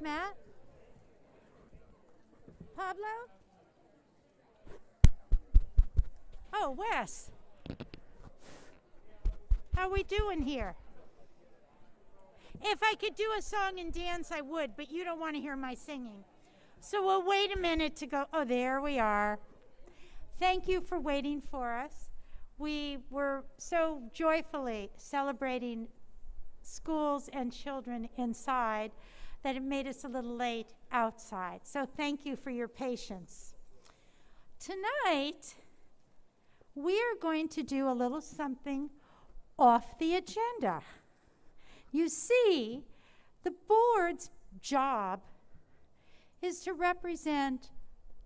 Matt? Pablo? Oh, Wes. How we doing here? If I could do a song and dance, I would, but you don't want to hear my singing. So we'll wait a minute to go. Oh, there we are. Thank you for waiting for us. We were so joyfully celebrating schools and children inside that it made us a little late outside. So thank you for your patience. Tonight, we are going to do a little something off the agenda. You see, the board's job is to represent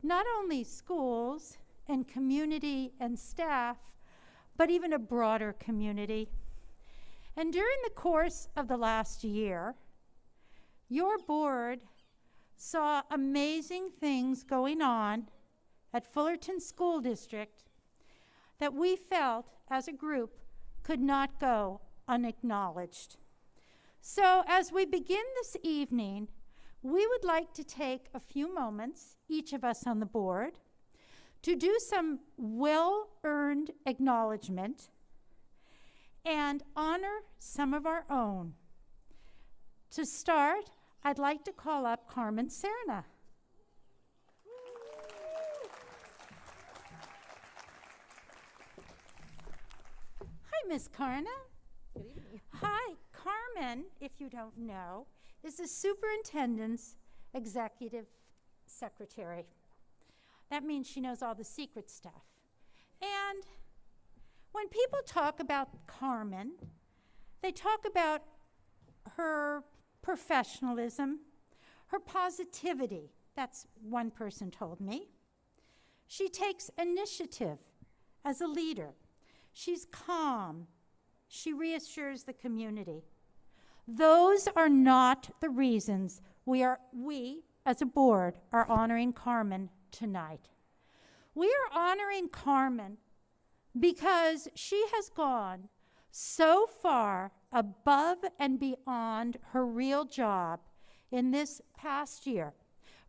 not only schools and community and staff, but even a broader community. And during the course of the last year, your board saw amazing things going on at Fullerton School District that we felt as a group could not go unacknowledged. So as we begin this evening, we would like to take a few moments, each of us on the board, to do some well-earned acknowledgement and honor some of our own. To start, I'd like to call up Carmen Serna. Hi, Miss Carna. Good evening. Hi, Carmen, if you don't know, is the superintendent's executive secretary. That means she knows all the secret stuff. And when people talk about Carmen, they talk about her professionalism, her positivity. That's one person told me. She takes initiative as a leader. She's calm. She reassures the community. Those are not the reasons we as a board are honoring Carmen tonight. We are honoring Carmen because she has gone so far above and beyond her real job in this past year,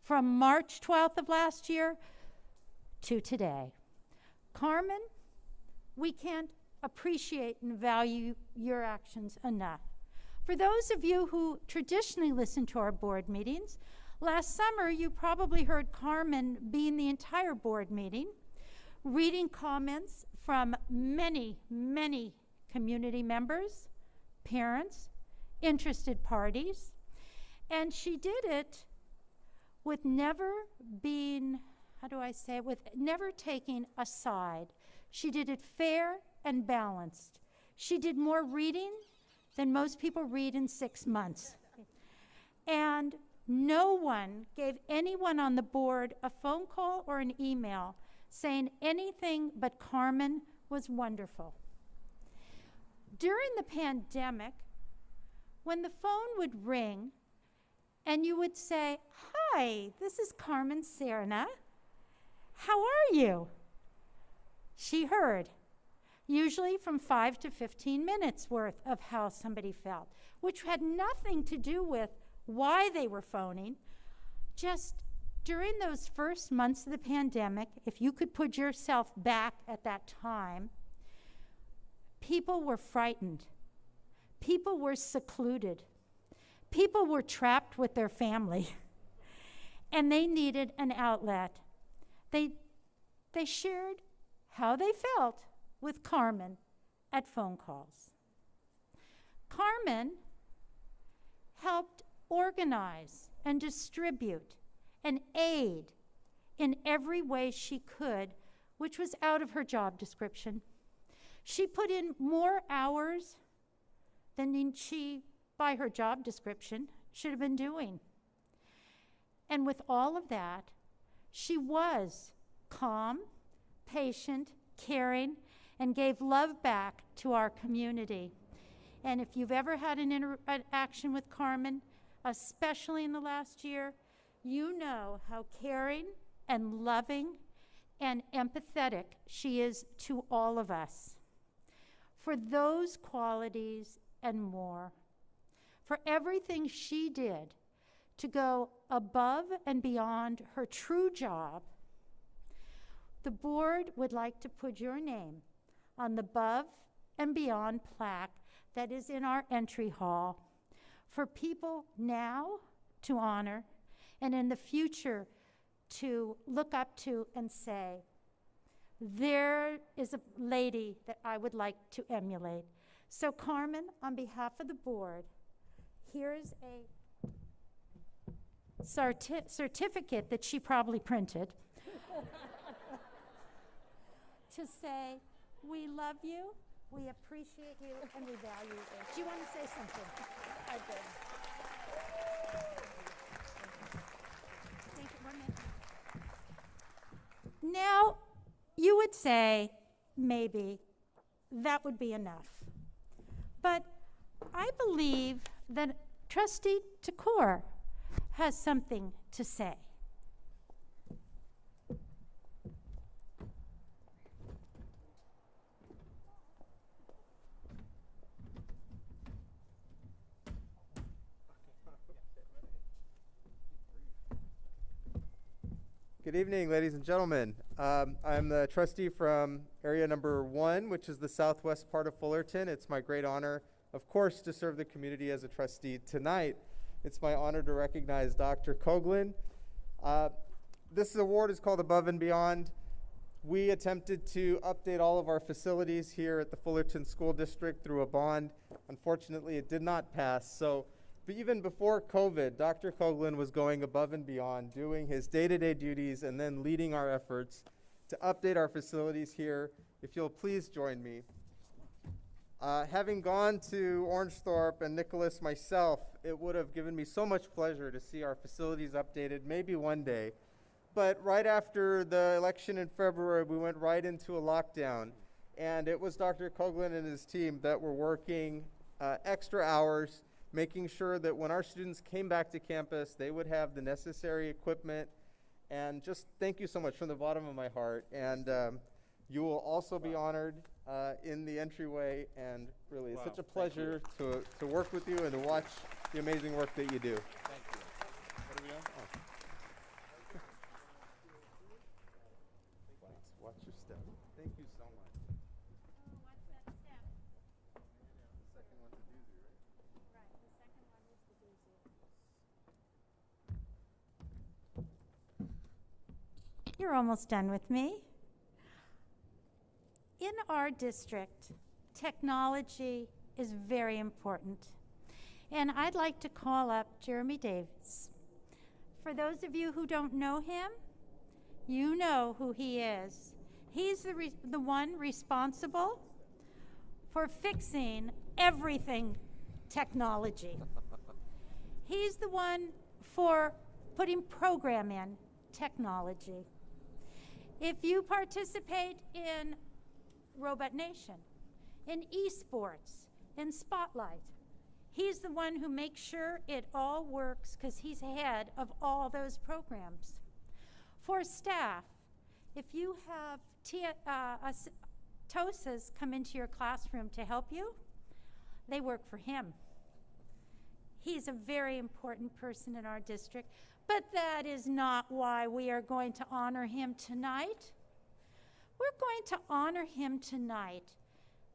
from March 12th of last year to today. Carmen, we can't appreciate and value your actions enough. For those of you who traditionally listen to our board meetings, last summer you probably heard Carmen be in the entire board meeting, reading comments from many, many community members, parents, interested parties, and she did it with never being, with never taking a side. She did it fair and balanced. She did more reading than most people read in 6 months. And no one gave anyone on the board a phone call or an email saying anything but Carmen was wonderful. During the pandemic, when the phone would ring and you would say, "Hi, this is Carmen Serna. How are you?" She heard, usually from 5 to 15 minutes worth of how somebody felt, which had nothing to do with why they were phoning. Just during those first months of the pandemic, if you could put yourself back at that time, people were frightened. People were secluded. People were trapped with their family. And they needed an outlet. They shared how they felt with Carmen at phone calls. Carmen helped organize and distribute and aid in every way she could, which was out of her job description. She put in more hours than she, by her job description, should have been doing. And with all of that, she was calm, patient, caring, and gave love back to our community. And if you've ever had an interaction with Carmen, especially in the last year, you know how caring and loving and empathetic she is to all of us. For those qualities and more, for everything she did to go above and beyond her true job, the board would like to put your name on the Above and Beyond plaque that is in our entry hall for people now to honor and in the future to look up to and say, there is a lady that I would like to emulate. So Carmen, on behalf of the board, here's a certificate that she probably printed to say, we love you, we appreciate you, and we value you. Do you want to say something? I did. Thank you. 1 minute. Now, you would say, maybe, that would be enough. But I believe that Trustee Takor has something to say. Good evening, ladies and gentlemen. I'm the trustee from area number 1, which is the southwest part of Fullerton. It's my great honor, of course, to serve the community as a trustee tonight. It's my honor to recognize Dr. Coughlin. This award is called Above and Beyond. We attempted to update all of our facilities here at the Fullerton School District through a bond. Unfortunately, it did not pass. But even before COVID, Dr. Coughlin was going above and beyond, doing his day-to-day duties and then leading our efforts to update our facilities here. If you'll please join me. Having gone to Orangethorpe and Nicholas myself, it would have given me so much pleasure to see our facilities updated, maybe one day. But right after the election in February, we went right into a lockdown. And it was Dr. Coughlin and his team that were working extra hours, making sure that when our students came back to campus, they would have the necessary equipment. And just thank you so much from the bottom of my heart. And you will also be honored in the entryway. And really, it's such a pleasure to work with you and to watch the amazing work that you do. Thank you. What are we on? Oh. Watch your step. Thank you so much. What's that step? The second one's a doozy, right? Right, the second one is the doozy. You're almost done with me. In our district, technology is very important. And I'd like to call up Jeremy Davis. For those of you who don't know him, you know who he is. He's the one responsible for fixing everything technology. He's the one for putting program in technology. If you participate in Robot Nation, in esports, in Spotlight, he's the one who makes sure it all works because he's head of all those programs. For staff, if you have TOSAs come into your classroom to help you, they work for him. He's a very important person in our district, but that is not why we are going to honor him tonight. We're going to honor him tonight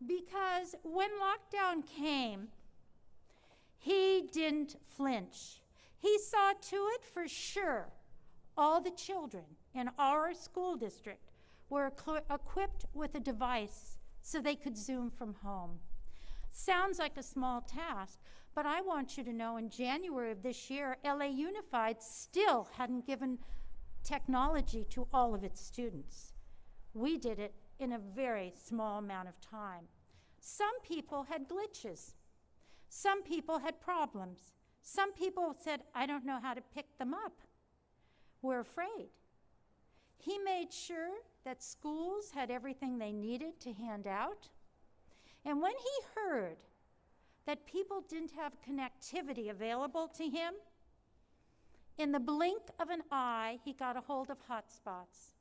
because when lockdown came, he didn't flinch. He saw to it for sure all the children in our school district were equipped with a device so they could Zoom from home. Sounds like a small task, but I want you to know in January of this year, LA Unified still hadn't given technology to all of its students. We did it in a very small amount of time. Some people had glitches. Some people had problems. Some people said, I don't know how to pick them up. We're afraid. He made sure that schools had everything they needed to hand out. And when he heard that people didn't have connectivity available to him, in the blink of an eye, he got a hold of hotspots.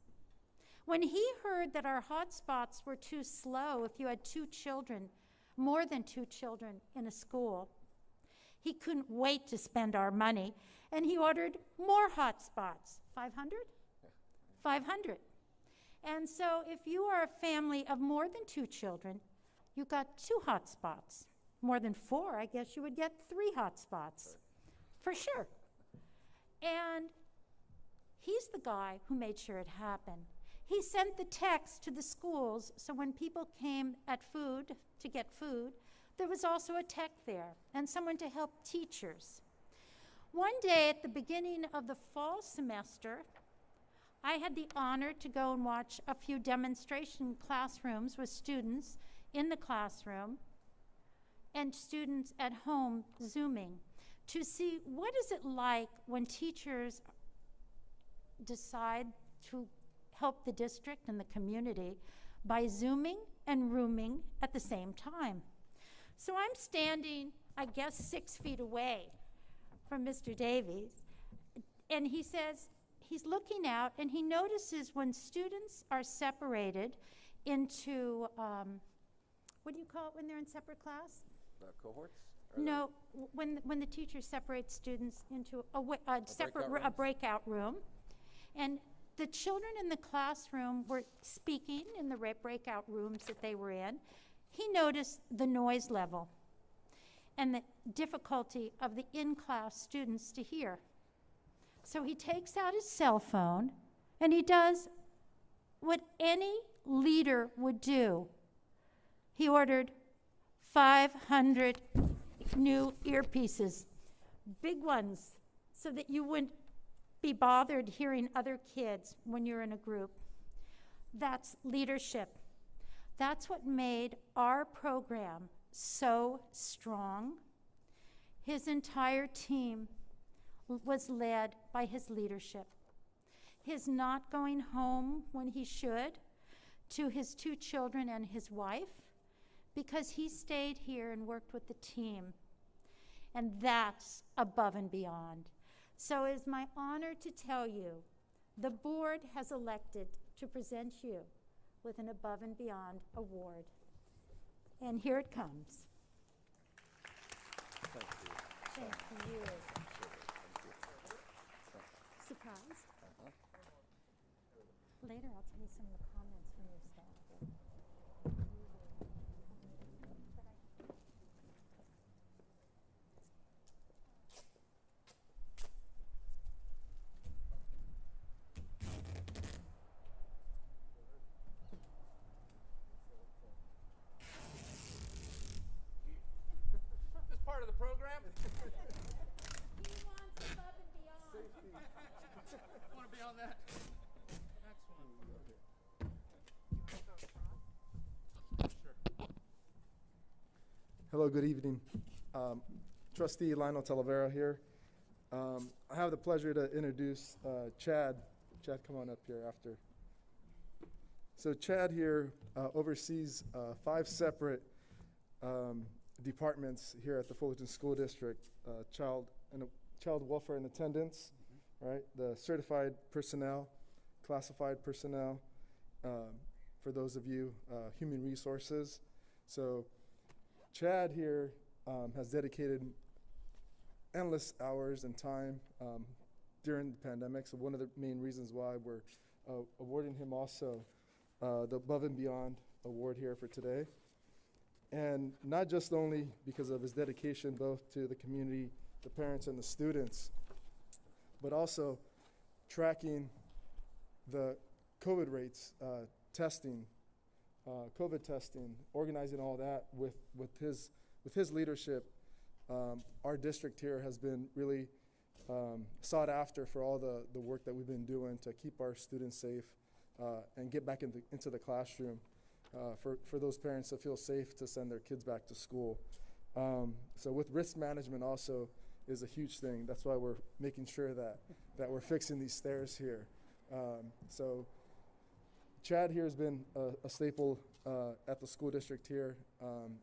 When he heard that our hotspots were too slow if you had 2 children, more than 2 children in a school, He couldn't wait to spend our money, and he ordered more hotspots. 500? 500. And so if you are a family of more than 2 children, you got 2 hotspots. More than 4, I guess you would get 3 hotspots, for sure. And he's the guy who made sure it happened. He sent the text to the schools, so when people came to get food, there was also a tech there and someone to help teachers. One day at the beginning of the fall semester, I had the honor to go and watch a few demonstration classrooms with students in the classroom and students at home Zooming to see what is it like when teachers decide to help the district and the community by Zooming and rooming at the same time. So I'm standing, I guess, 6 feet away from Mr. Davies, and he says, he's looking out and he notices when students are separated into, what do you call it when they're in separate class? Cohorts? No, when the teacher separates students into a breakout room, and the children in the classroom were speaking in the breakout rooms that they were in. He noticed the noise level and the difficulty of the in-class students to hear. So he takes out his cell phone and he does what any leader would do. He ordered 500 new earpieces, big ones, so that you wouldn't be bothered hearing other kids when you're in a group. That's leadership. That's what made our program so strong. His entire team was led by his leadership. His not going home when he should to his 2 children and his wife, because he stayed here and worked with the team. And that's above and beyond. So it is my honor to tell you, the board has elected to present you with an Above and Beyond award. And here it comes. Thank you. Thank you. Surprise? Later I'll tell you some of the comments from your staff. This part of the program? He wants above and beyond. I want to be on that. Next one. Sure. Hello, good evening. Trustee Lionel Talavera here. I have the pleasure to introduce Chad. Chad, come on up here after. So Chad here oversees 5 separate departments here at the Fullerton School District: child welfare and attendance, right? The certified personnel, classified personnel. For those of you, human resources. So Chad here has dedicated endless hours and time during the pandemic. So one of the main reasons why we're awarding him also the Above and Beyond award here for today. And not just only because of his dedication both to the community, the parents, and the students, but also tracking the COVID rates, testing, COVID testing, organizing all that with his leadership. Our district here has been really sought after for all the work that we've been doing to keep our students safe and get back into the classroom for those parents to feel safe to send their kids back to school. So with risk management also is a huge thing. That's why we're making sure that we're fixing these stairs here. So Chad here has been a staple at the school district here,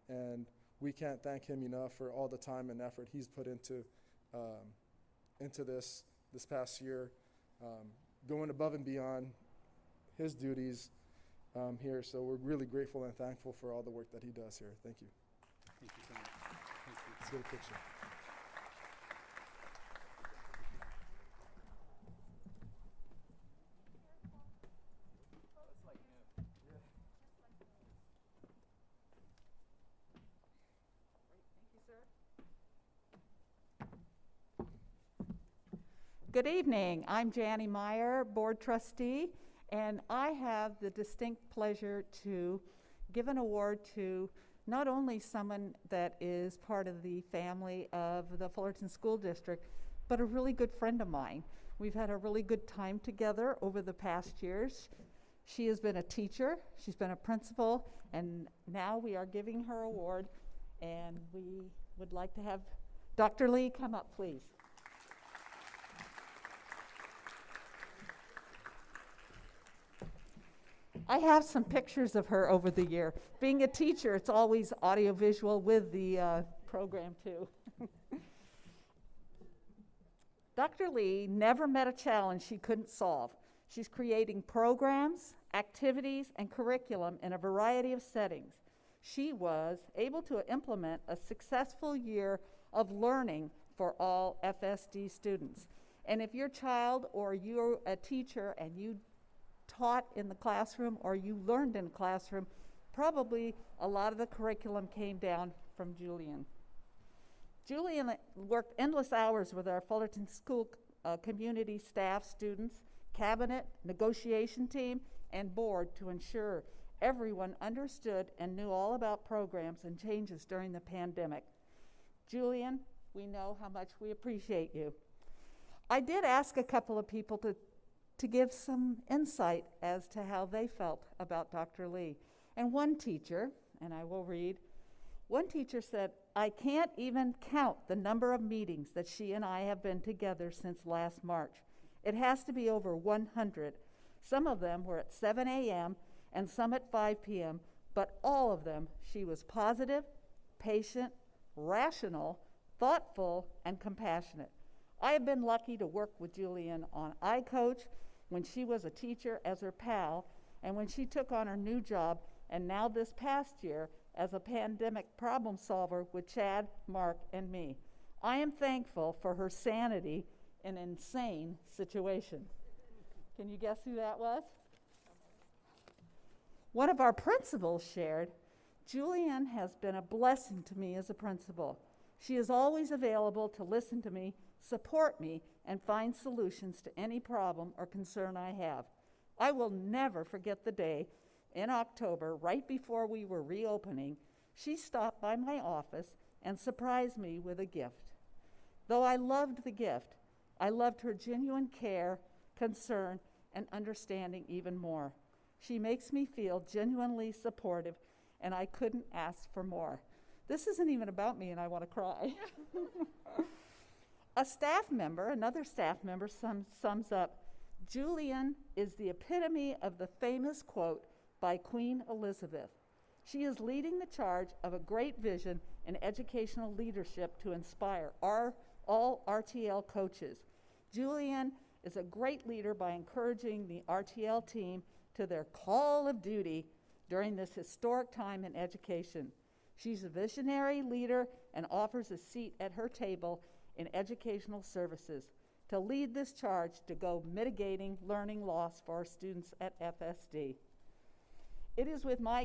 and we can't thank him enough for all the time and effort he's put into this past year, going above and beyond his duties here. So we're really grateful and thankful for all the work that he does here. Thank you. Thank you so much. Thank you. Let's get a picture. Good evening. I'm Janie Meyer, Board Trustee, and I have the distinct pleasure to give an award to not only someone that is part of the family of the Fullerton School District, but a really good friend of mine. We've had a really good time together over the past years. She has been a teacher, she's been a principal, and now we are giving her award, and we would like to have Dr. Lee come up, please. I have some pictures of her over the year. Being a teacher, it's always audiovisual with the program too. Dr. Lee never met a challenge she couldn't solve. She's creating programs, activities, and curriculum in a variety of settings. She was able to implement a successful year of learning for all FSD students. And if your child or you're a teacher and you taught in the classroom or you learned in the classroom, probably a lot of the curriculum came down from Julian. Julian worked endless hours with our Fullerton School community staff, students, cabinet, negotiation team, and board to ensure everyone understood and knew all about programs and changes during the pandemic. Julian, we know how much we appreciate you. I did ask a couple of people to give some insight as to how they felt about Dr. Lee. And one teacher, and I will read, one teacher said, "I can't even count the number of meetings that she and I have been together since last March. It has to be over 100. Some of them were at 7 a.m. and some at 5 p.m., but all of them, she was positive, patient, rational, thoughtful, and compassionate. I have been lucky to work with Julian on iCoach when she was a teacher as her pal, and when she took on her new job, and now this past year as a pandemic problem solver with Chad, Mark, and me. I am thankful for her sanity in an insane situation." Can you guess who that was? One of our principals shared, "Julian has been a blessing to me as a principal. She is always available to listen to me, support me, and find solutions to any problem or concern I have. I will never forget the day in October, right before we were reopening, she stopped by my office and surprised me with a gift. Though I loved the gift, I loved her genuine care, concern, and understanding even more. She makes me feel genuinely supportive, and I couldn't ask for more." This isn't even about me, and I want to cry. Another staff member sums up, "Julian is the epitome of the famous quote by Queen Elizabeth. She is leading the charge of a great vision and educational leadership to inspire all RTL coaches. Julian is a great leader by encouraging the RTL team to their call of duty during this historic time in education. She's a visionary leader and offers a seat at her table in educational services to lead this charge to go mitigating learning loss for our students at FSD. It is with my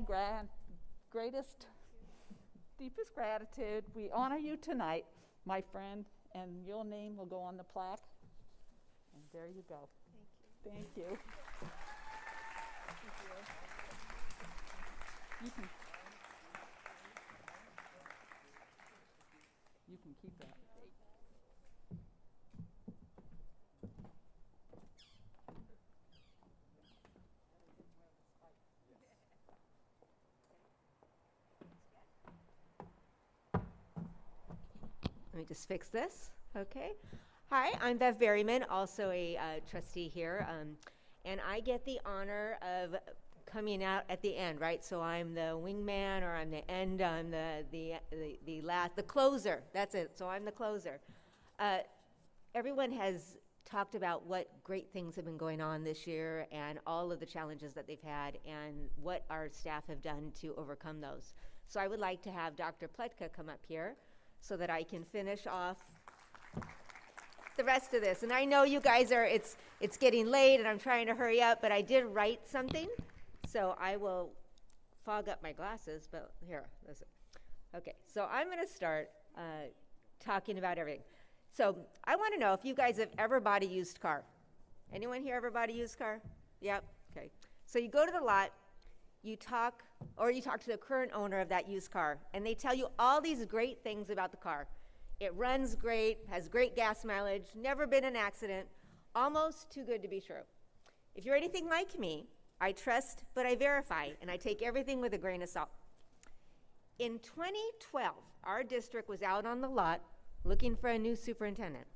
greatest, deepest gratitude we honor you tonight, my friend, and your name will go on the plaque. And there you go. Thank you. Thank you. You can keep that. Let me just fix this. Okay. Hi, I'm Bev Berryman, also a trustee here, and I get the honor of coming out at the end, right? So I'm the wingman, or I'm the end. I'm the last, the closer. That's it. So I'm the closer. Everyone has talked about what great things have been going on this year, and all of the challenges that they've had, and what our staff have done to overcome those. So I would like to have Dr. Pletka come up here, so that I can finish off the rest of this. And I know you guys are, it's getting late and I'm trying to hurry up, but I did write something, so I will fog up my glasses, but here, listen. Okay, so I'm gonna start talking about everything. So I want to know if you guys have ever bought a used car. Anyone here ever bought a used car? Yep, okay. So you go to the lot, you talk to the current owner of that used car, and they tell you all these great things about the car. It runs great, has great gas mileage, never been an accident, almost too good to be true. If you're anything like me, I trust, but I verify, and I take everything with a grain of salt. In 2012, our district was out on the lot looking for a new superintendent.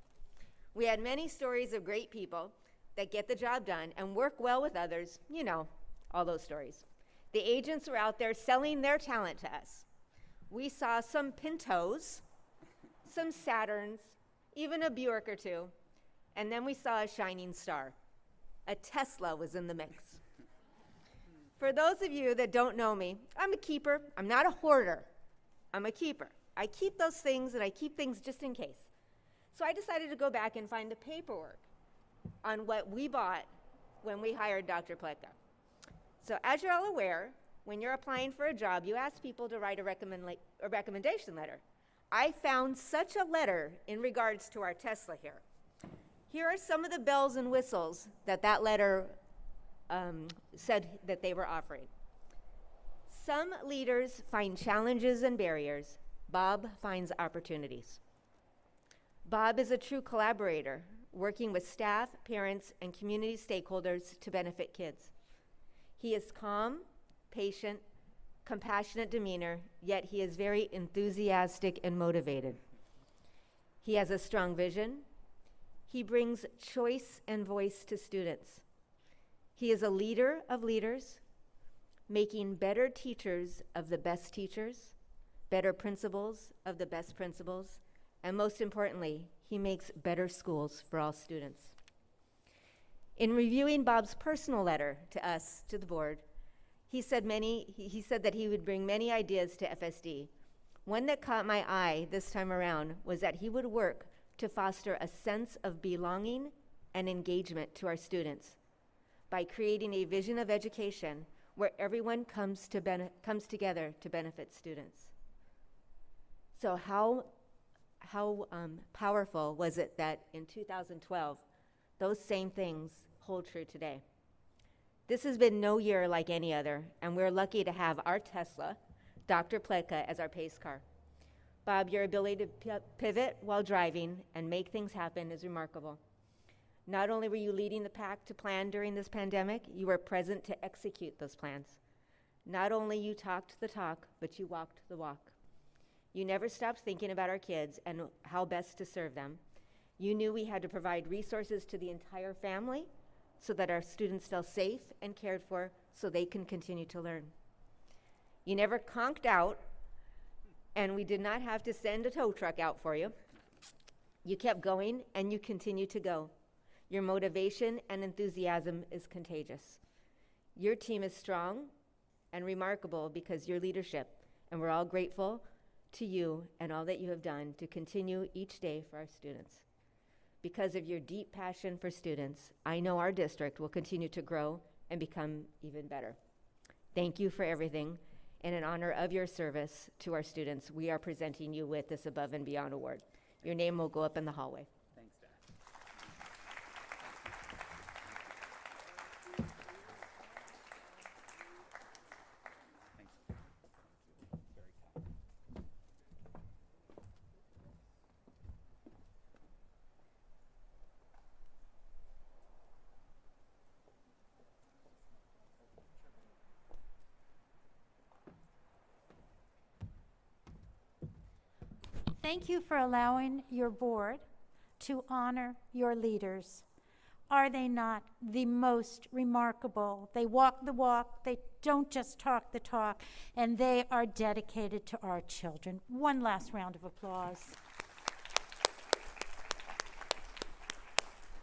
We had many stories of great people that get the job done and work well with others, you know, all those stories. The agents were out there selling their talent to us. We saw some Pintos, some Saturns, even a Buick or two, and then we saw a shining star. A Tesla was in the mix. For those of you that don't know me, I'm a keeper. I'm not a hoarder. I'm a keeper. I keep those things, and I keep things just in case. So I decided to go back and find the paperwork on what we bought when we hired Dr. Pletka. So as you're all aware, when you're applying for a job, you ask people to write a recommendation letter. I found such a letter in regards to our Tesla here. Here are some of the bells and whistles that letter said that they were offering. Some leaders find challenges and barriers. Bob finds opportunities. Bob is a true collaborator, working with staff, parents, and community stakeholders to benefit kids. He is calm, patient, compassionate demeanor, yet he is very enthusiastic and motivated. He has a strong vision. He brings choice and voice to students. He is a leader of leaders, making better teachers of the best teachers, better principals of the best principals, and most importantly, he makes better schools for all students. In reviewing Bob's personal letter to us, to the board, he said that he would bring many ideas to FSD. One that caught my eye this time around was that he would work to foster a sense of belonging and engagement to our students by creating a vision of education where everyone comes together to benefit students. So how powerful was it that in 2012, those same things hold true today? This has been no year like any other, and we're lucky to have our Tesla, Dr. Pletka, as our pace car. Bob, your ability to pivot while driving and make things happen is remarkable. Not only were you leading the pack to plan during this pandemic, you were present to execute those plans. Not only you talked the talk, but you walked the walk. You never stopped thinking about our kids and how best to serve them. You knew we had to provide resources to the entire family so that our students feel safe and cared for so they can continue to learn. You never conked out, and we did not have to send a tow truck out for you. You kept going, and you continue to go. Your motivation and enthusiasm is contagious. Your team is strong and remarkable because your leadership, and we're all grateful to you and all that you have done to continue each day for our students. Because of your deep passion for students, I know our district will continue to grow and become even better. Thank you for everything, and in honor of your service to our students, we are presenting you with this Above and Beyond Award. Your name will go up in the hallway. Thanks, Dad. Thank you for allowing your board to honor your leaders. Are they not the most remarkable? They walk the walk, they don't just talk the talk, and they are dedicated to our children. One last round of applause.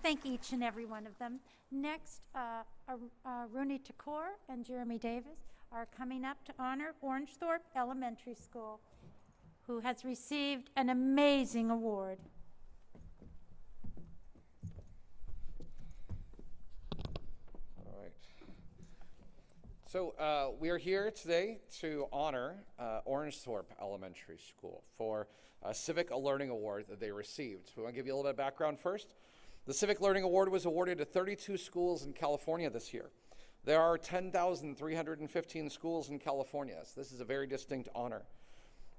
Thank each and every one of them. Next, Rooney Takor and Jeremy Davis are coming up to honor Orangethorpe Elementary School, who has received an amazing award. All right. We are here today to honor Orangethorpe Elementary School for a Civic Learning Award that they received. We want to give you a little bit of background first. The Civic Learning Award was awarded to 32 schools in California this year. There are 10,315 schools in California, so this is a very distinct honor.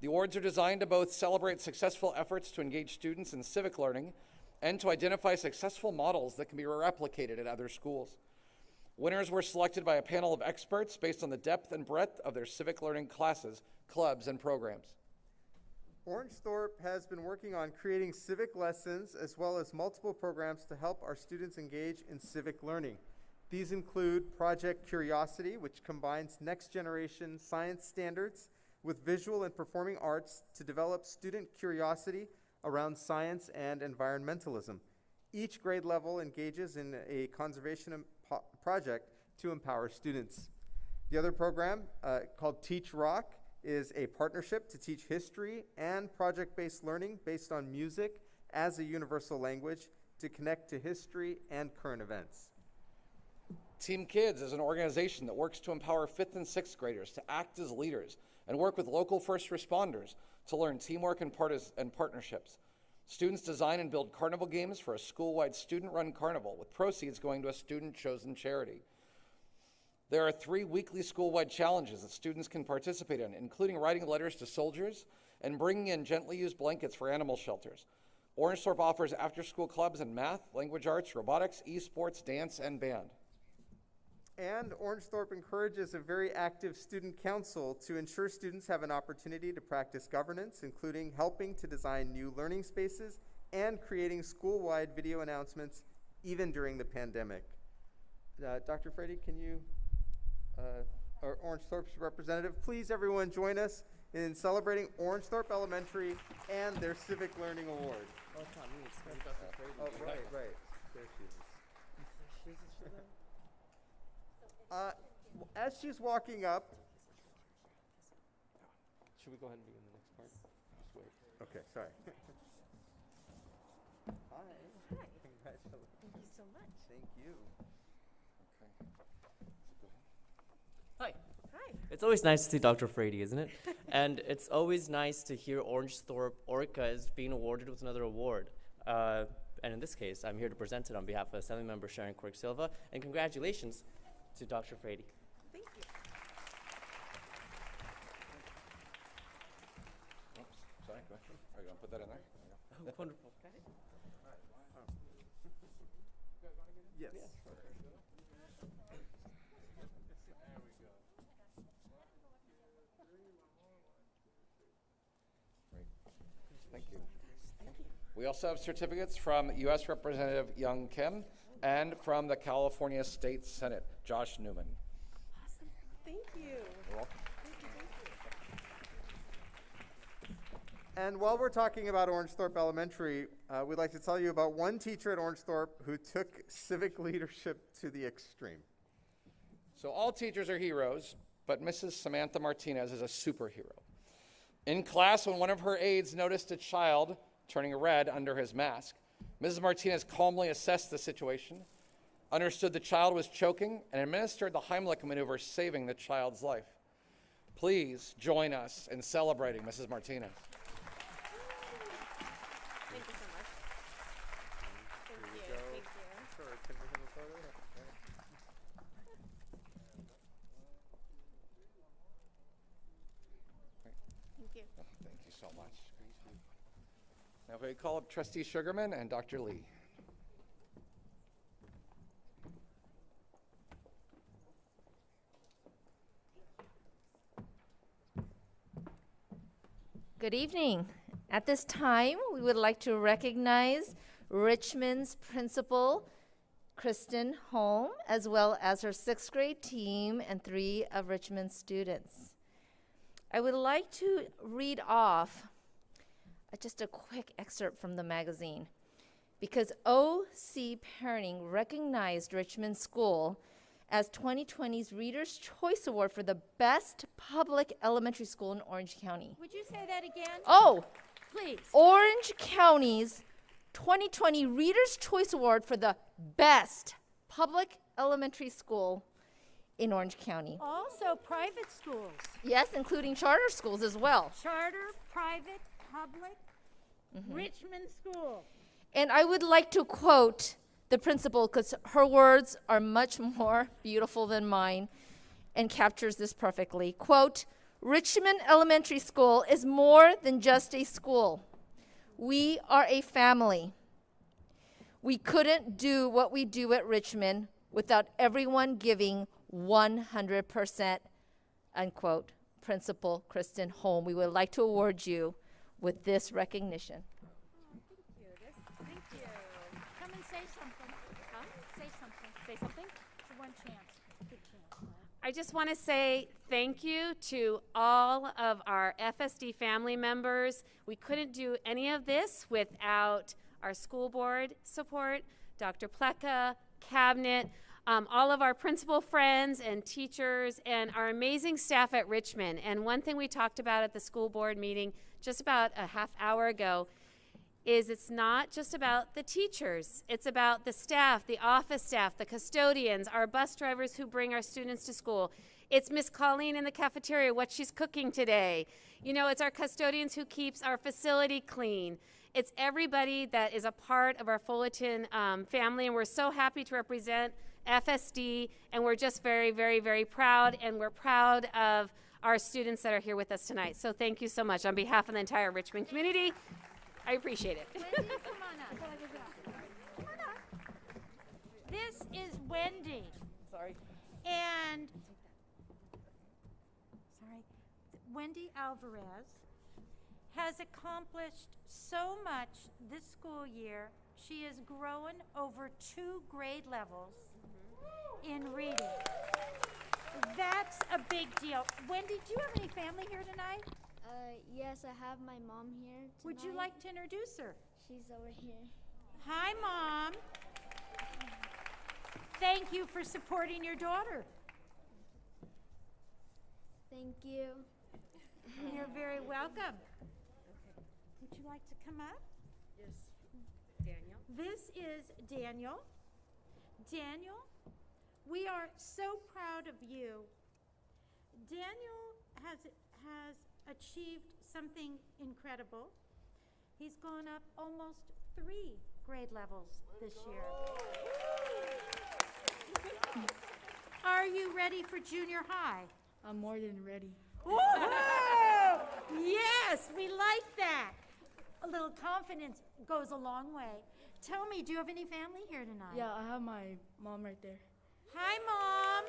The awards are designed to both celebrate successful efforts to engage students in civic learning and to identify successful models that can be replicated at other schools. Winners were selected by a panel of experts based on the depth and breadth of their civic learning classes, clubs, and programs. Orangethorpe has been working on creating civic lessons as well as multiple programs to help our students engage in civic learning. These include Project Curiosity, which combines next-generation science standards with visual and performing arts to develop student curiosity around science and environmentalism. Each grade level engages in a conservation project to empower students. The other program, called Teach Rock, is a partnership to teach history and project-based learning based on music as a universal language to connect to history and current events. Team Kids is an organization that works to empower 5th and 6th graders to act as leaders and work with local first responders to learn teamwork and partnerships. Students design and build carnival games for a school-wide student-run carnival with proceeds going to a student-chosen charity. There are 3 weekly school-wide challenges that students can participate in, including writing letters to soldiers and bringing in gently used blankets for animal shelters. Orangethorpe offers after-school clubs in math, language arts, robotics, esports, dance, and band. And Orangethorpe encourages a very active student council to ensure students have an opportunity to practice governance, including helping to design new learning spaces and creating school-wide video announcements even during the pandemic. Dr. Frady, can you, our Orangethorpe's representative, please everyone join us in celebrating Orangethorpe Elementary and their Civic Learning Award. Oh, it's not me, it's Dr. Frady. Oh, right. There she is. As she's walking up, Should we go ahead and begin the next part? Just wait. okay, sorry. Hi. Hi. Congratulations. Thank you so much. Thank you. Hi. Hi. It's always nice to see Dr. Frady, isn't it? And it's always nice to hear Orangethorpe Orca is being awarded with another award. And in this case, I'm here to present it on behalf of Assembly Member Sharon Quirk-Silva. And congratulations to Dr. Frady. Thank you. Oops, sorry, go ahead. Are you going to put that in there? Oh, wonderful. Yes. Thank you. We also have certificates from U.S. Representative Young Kim and from the California State Senate, Josh Newman. Awesome. Thank you. You're welcome. And while we're talking about Orangethorpe Elementary, we'd like to tell you about one teacher at Orangethorpe who took civic leadership to the extreme. So all teachers are heroes, but Mrs. Samantha Martinez is a superhero. In class, when one of her aides noticed a child turning red under his mask, Mrs. Martinez calmly assessed the situation, understood the child was choking, and administered the Heimlich maneuver, saving the child's life. Please join us in celebrating Mrs. Martinez. Thank you so much. Thank you. Thank you. Thank you. Thank you so much. Now, if we call up Trustee Sugarman and Dr. Lee. Good evening. At this time, we would like to recognize Richmond's principal, Kristen Holm, as well as her 6th grade team and 3 of Richmond's students. I would like to read off just a quick excerpt from the magazine, because OC Parenting recognized Richmond School as 2020's Reader's Choice Award for the best public elementary school in Orange County. Would you say that again? Oh, Please. Orange County's 2020 Reader's Choice Award for the best public elementary school in Orange County. Also, private schools, Yes, including charter schools as well. charter, private, public, Richmond School. And I would like to quote the principal because her words are much more beautiful than mine and captures this perfectly. Quote, Richmond Elementary School is more than just a school. We are a family. We couldn't do what we do at Richmond without everyone giving 100%, unquote. Principal Kristen Holm, we would like to award you with this recognition. Thank you. Come and say something. Say something. Say something? For one chance. Good chance. I just want to say thank you to all of our FSD family members. We couldn't do any of this without our school board support, Dr. Pleka, cabinet, all of our principal friends and teachers, and our amazing staff at Richmond. And one thing we talked about at the school board meeting just about a half hour ago is it's not just about the teachers. It's about the staff, the office staff, the custodians, our bus drivers who bring our students to school. It's Miss Colleen in the cafeteria, what she's cooking today. You know, it's our custodians who keeps our facility clean. It's everybody that is a part of our Fullerton family, and we're so happy to represent FSD, and we're just very, very, very proud, and we're proud of our students that are here with us tonight. So thank you so much on behalf of the entire Richmond community. I appreciate it. Wendy, come on up. Come on up. This is Wendy. Sorry. And, Wendy Alvarez has accomplished so much this school year. She has grown over 2 grade levels in reading. That's a big deal. Wendy, do you have any family here tonight? Yes, I have my mom here tonight. Would you like to introduce her? She's over here. Hi, Mom. Thank you for supporting your daughter. Thank you. You're very welcome. Would you like to come up? Yes. Daniel. This is Daniel. Daniel, we are so proud of you. Daniel has achieved something incredible. He's gone up almost 3 grade levels this year. Are you ready for junior high? I'm more than ready. Woo-hoo! Yes, we like that. A little confidence goes a long way. Tell me, do you have any family here tonight? Yeah, I have my mom right there. Hi, Mom.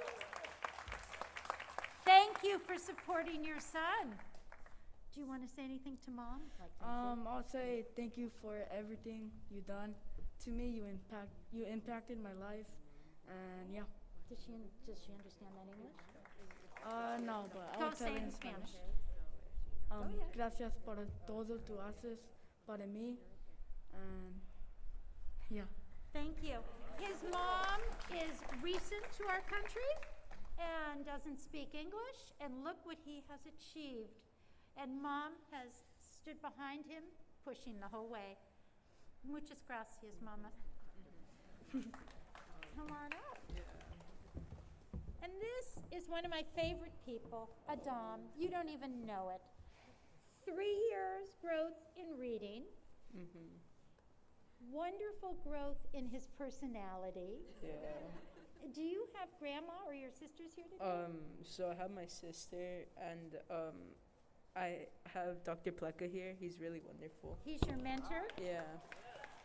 Thank you for supporting your son. Do you want to say anything to Mom? I'll say thank you for everything you done to me. You impacted my life, and yeah. Does she understand that English? No, but Go I'll tell say it it in in Spanish. Spanish. Gracias por todo tú haces para mí, and yeah. Thank you. His mom is recent to our country and doesn't speak English, and look what he has achieved. And Mom has stood behind him, pushing the whole way. Muchas gracias, Mama. Come on up. And this is one of my favorite people, Adam. You don't even know it. 3 years growth in reading. Wonderful growth in his personality. Yeah. Do you have grandma or your sisters here today? So I have my sister, and I have Dr. Pleka here. He's really wonderful. He's your mentor? Yeah.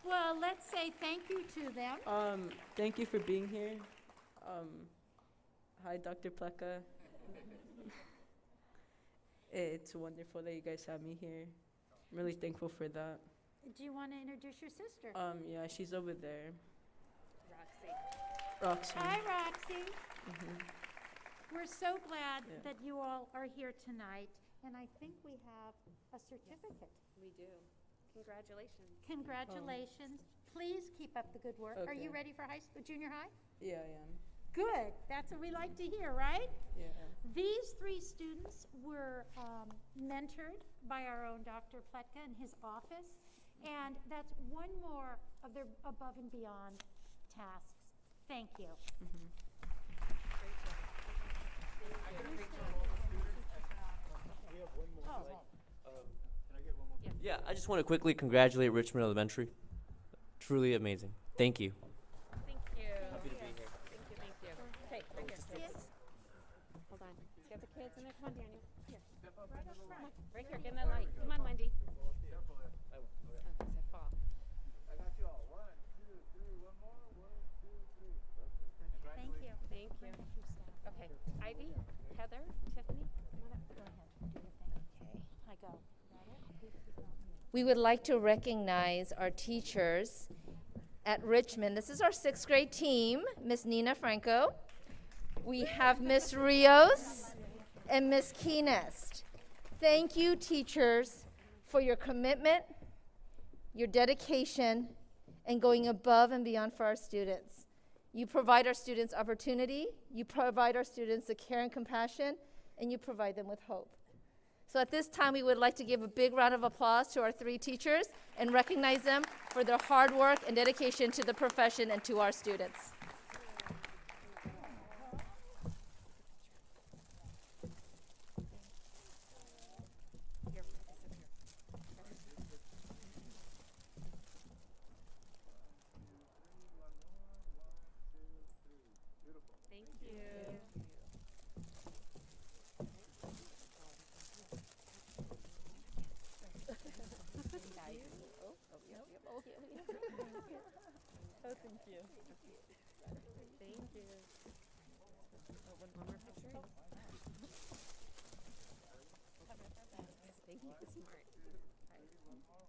Well, let's say thank you to them. Thank you for being here. Hi, Dr. Pleka. It's wonderful that you guys have me here. I'm really thankful for that. Do you want to introduce your sister? Yeah, she's over there. Roxy. Roxy. Hi, Roxy. Mhm. We're so glad Yeah. that you all are here tonight, and I think we have a certificate. We do. Congratulations. Congratulations. Please keep up the good work. Are you Okay. ready for junior high? Yeah, I am. Good. That's what we like to hear, right? Yeah. These 3 students were mentored by our own Dr. Pletka in his office, and that's one more of their above and beyond tasks. Thank you. Great job. Yeah, I just want to quickly congratulate Richmond Elementary. Truly amazing. Thank you. Thank you. Happy to be here. Thank you, thank you. Hey, right here. Hold on. Get the kids in there. Come on, Daniel. Here. Right up front. Come on. Right here. Get in the light. Come on, Wendy. Oh, I said fall. I got you all. 1, 2, 3. One more. 1, 2, 3. Perfect. Thank you. Thank you. Okay. Ivy, Heather, Tiffany, come on up. Go ahead. Do your thing. Okay. I go. We would like to recognize our teachers at Richmond. This is our 6th grade team, Miss Nina Franco. We have Miss Rios and Miss Keenest. Thank you, teachers, for your commitment, your dedication, and going above and beyond for our students. You provide our students opportunity, you provide our students the care and compassion, and you provide them with hope. So at this time, we would like to give a big round of applause to our 3 teachers and recognize them for their hard work and dedication to the profession and to our students. Thank you. Oh, thank you. Thank you. Oh, one more picture? Thank you. Smart.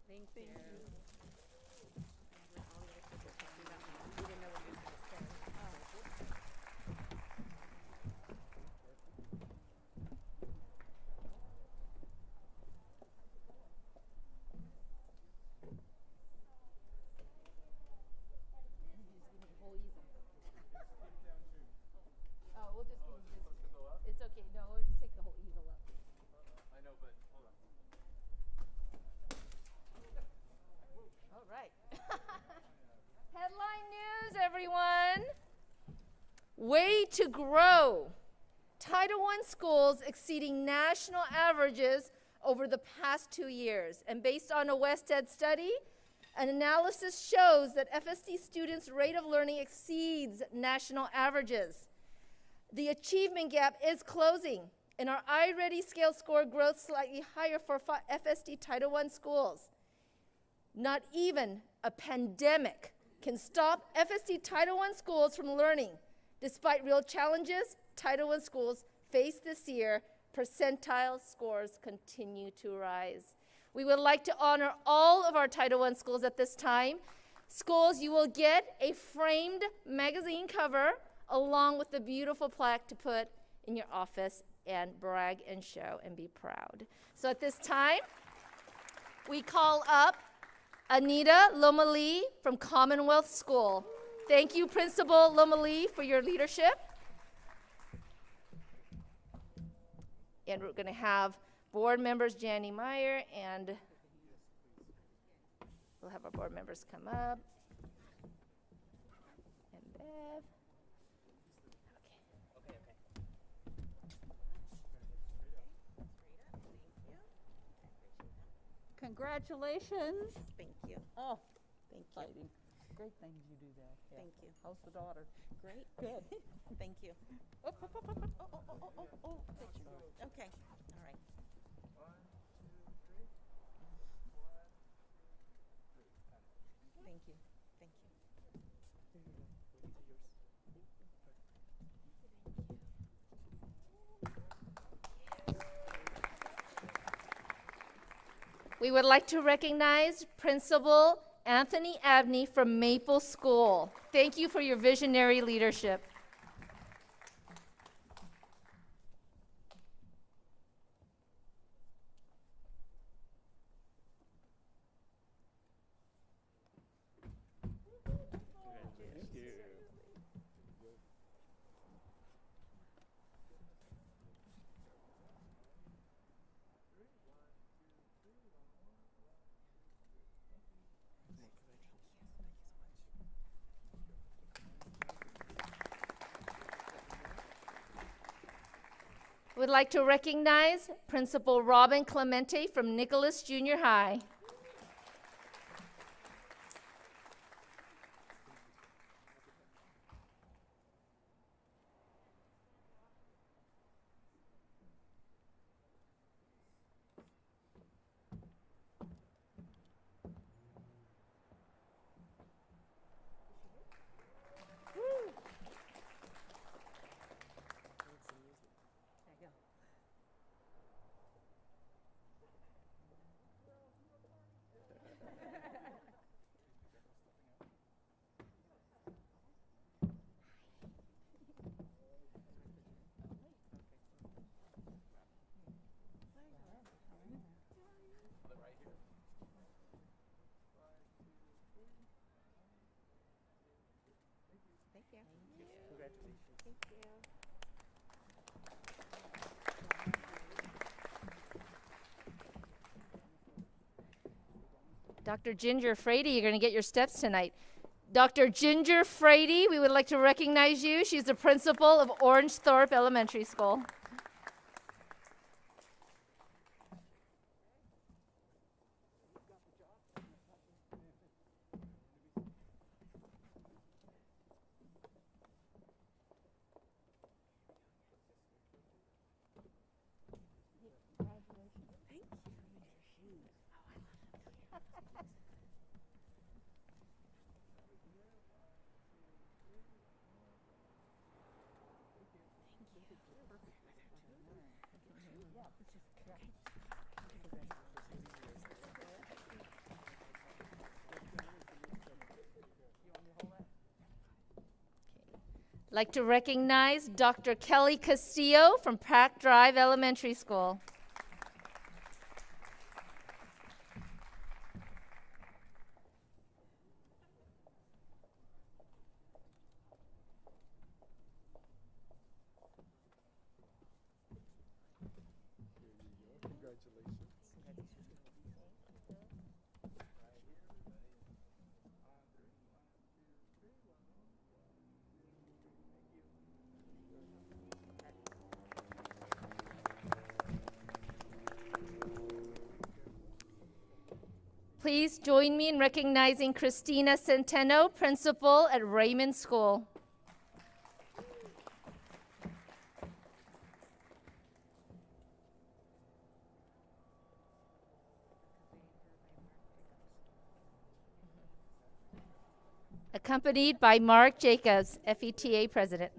Thank you. We didn't know what you were going to say. Oh, we'll just it's okay. No, we'll just take the whole easel up. I know, but hold on. All right. Headline news, everyone. Way to grow. Title I schools exceeding national averages over the past 2 years. And based on a WestEd study, an analysis shows that FSD students' rate of learning exceeds national averages. The achievement gap is closing, and our iReady scale score growth slightly higher for FSD Title I schools. Not even a pandemic can stop FSD Title I schools from learning. Despite real challenges Title I schools face this year, percentile scores continue to rise. We would like to honor all of our Title I schools at this time. Schools, you will get a framed magazine cover along with the beautiful plaque to put in your office and brag and show and be proud. So at this time, we call up Anita Lomali from Commonwealth School. Thank you, Principal Lomali, for your leadership. And we're going to have board members, Janie Meyer, and we'll have our board members come up. And Bev. Congratulations. Thank you. Oh, Thank you. exciting. Great things you do there. Yeah. Thank you. How's the daughter? Great. Good. Thank you. Oh, picture. Okay. All right. Thank you. Thank you. We would like to recognize Principal Anthony Abney from Maple School. Thank you for your visionary leadership. Would like to recognize Principal Robin Clemente from Nicholas Junior High. Thank you. Congratulations. Thank you. Dr. Ginger Frady, you're going to get your steps tonight. Dr. Ginger Frady, we would like to recognize you. She's the principal of Orange Thorpe Elementary School. Like to recognize Dr. Kelly Castillo from Pack Drive Elementary School. Please join me in recognizing Christina Centeno, principal at Raymond School. Accompanied by Mark Jacobs, FETA president.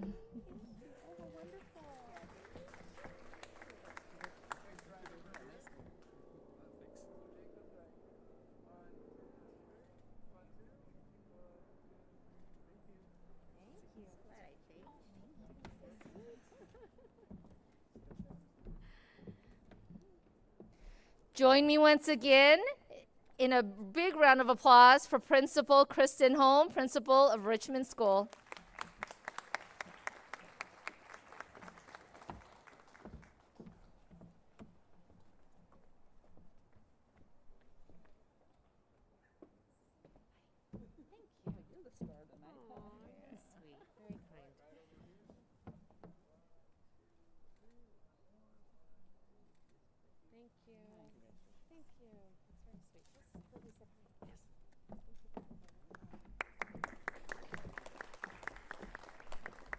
Join me once again in a big round of applause for Principal Kristen Holm, principal of Richmond School.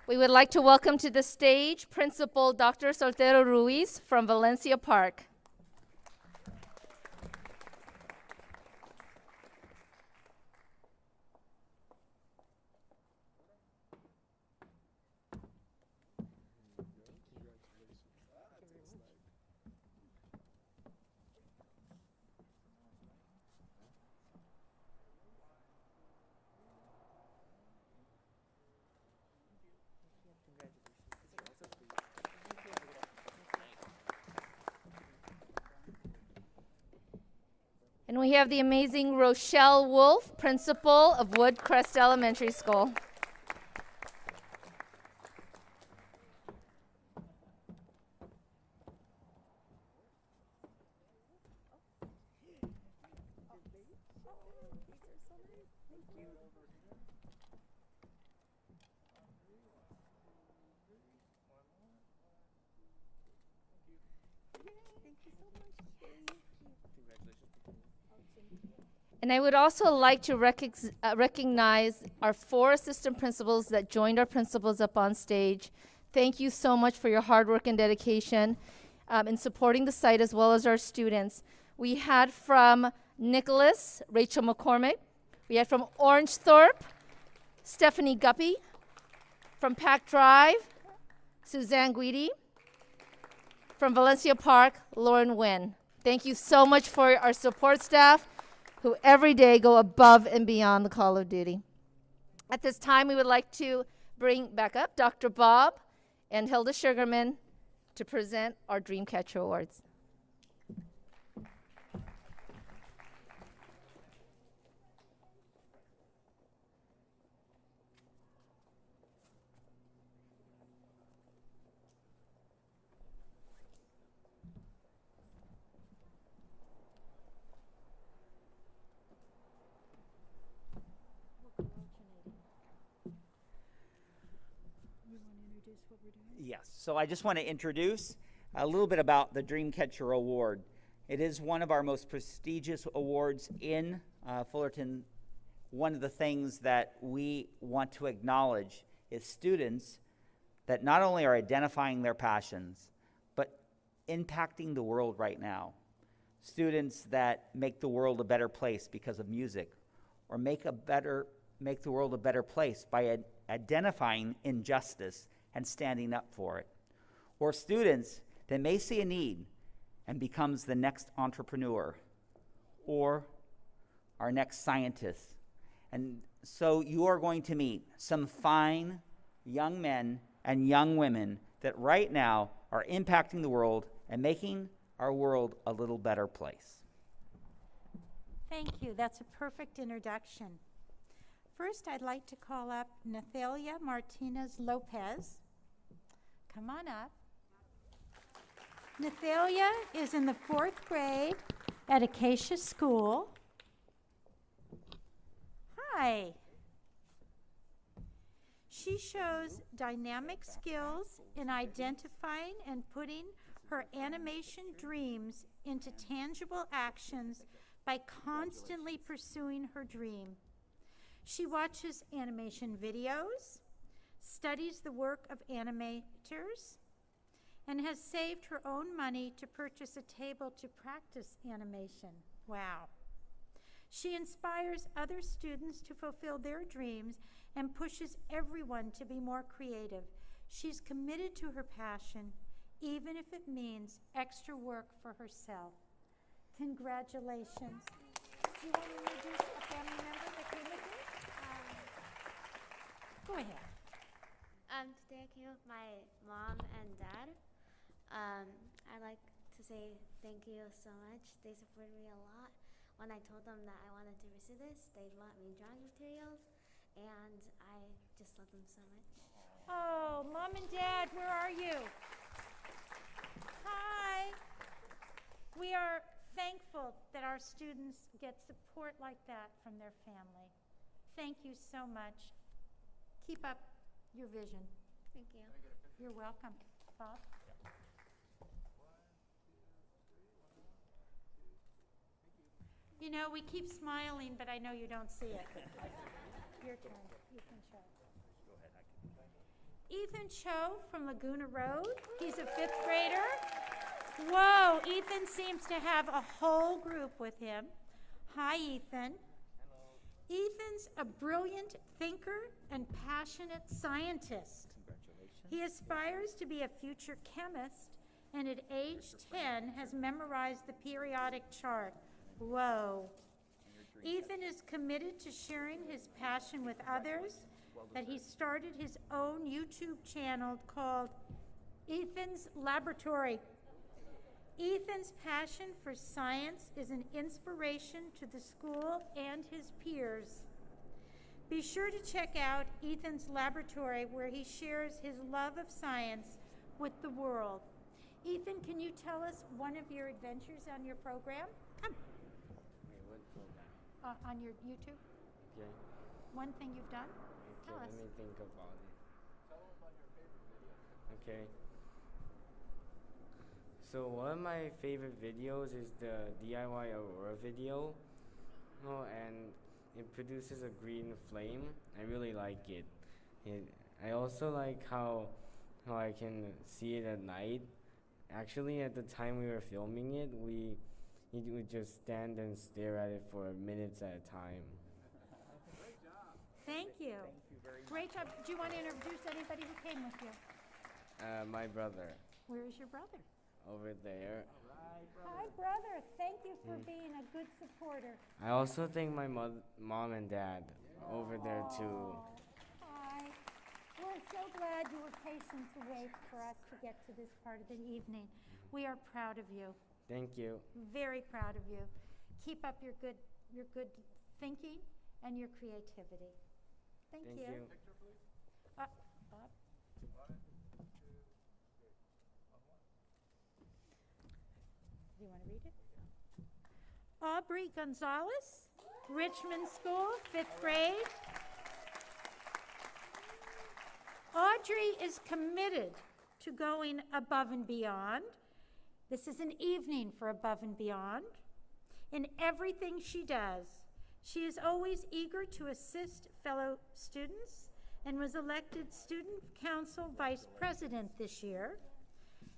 We would like to welcome to the stage Principal Dr. Soltero Ruiz from Valencia Park. And we have the amazing Rochelle Wolf, principal of Woodcrest Elementary School. And I would also like to recognize our 4 assistant principals that joined our principals up on stage. Thank you so much for your hard work and dedication in supporting the site as well as our students. We had from Nicholas, Rachel McCormick. We had from Orangethorpe, Stephanie Guppy. From Pack Drive, Suzanne Guidi. From Valencia Park, Lauren Nguyen. Thank you so much for our support staff who every day go above and beyond the call of duty. At this time, we would like to bring back up Dr. Bob and Hilda Sugarman to present our Dreamcatcher Awards. Yes, so I just want to introduce a little bit about the Dreamcatcher Award. It is one of our most prestigious awards in Fullerton. One of the things that we want to acknowledge is students that not only are identifying their passions, but impacting the world right now. Students that make the world a better place because of music, or make the world a better place by identifying injustice and standing up for it. Or students that may see a need and becomes the next entrepreneur or our next scientist. And so you are going to meet some fine young men and young women that right now are impacting the world and making our world a little better place. Thank you. That's a perfect introduction. First, I'd like to call up Nathalia Martinez Lopez. Come on up. Nathalia is in the 4th grade at Acacia School. Hi. She shows dynamic skills in identifying and putting her animation dreams into tangible actions by constantly pursuing her dream. She watches animation videos, studies the work of animators, and has saved her own money to purchase a table to practice animation. Wow. She inspires other students to fulfill their dreams and pushes everyone to be more creative. She's committed to her passion, even if it means extra work for herself. Congratulations. Do you want to introduce a family member that came with you? Go ahead. Today I came with my mom and dad. I'd like to say thank you so much. They supported me a lot. When I told them that I wanted to pursue this, they bought me drawing materials, and I just love them so much. Oh, Mom and Dad, where are you? Hi. We are thankful that our students get support like that from their family. Thank you so much. Keep up your vision. Thank you. You're welcome. Bob? You know, we keep smiling, but I know you don't see it. Your turn, Ethan Cho. Go ahead. Ethan Cho from Laguna Road. He's a 5th grader. Whoa, Ethan seems to have a whole group with him. Hi, Ethan. Hello. Ethan's a brilliant thinker and passionate scientist. Congratulations. He aspires to be a future chemist, and at age 10 has memorized the periodic chart. Whoa. Ethan is committed to sharing his passion with others, that he started his own YouTube channel called Ethan's Laboratory. Ethan's passion for science is an inspiration to the school and his peers. Be sure to check out Ethan's Laboratory, where he shares his love of science with the world. Ethan, can you tell us one of your adventures on your program? Come. On your YouTube? Okay. One thing you've done? Okay, Tell us. let me think about it. Tell them about your favorite video. Okay. So one of my favorite videos is the DIY Aurora video. Oh, and it produces a green flame. I really like it. I also like how I can see it at night. Actually, at the time we were filming it, we would just stand and stare at it for minutes at a time. Thank you. Great job. Do you want to introduce anybody who came with you? My brother Where is your brother? over there. Hi, brother. Thank you for being a good supporter. I also thank my mom and dad over there too. Hi. We're so glad you were patient to wait for us to get to this part of the evening. We are proud of you. Thank you. Very proud of you. Keep up your good thinking and your creativity. Thank you. Bob? Do you want to read it? Aubrey Gonzalez, Richmond School, 5th grade. Audrey is committed to going above and beyond. This is an evening for above and beyond. In everything she does, she is always eager to assist fellow students and was elected Student Council Vice President this year.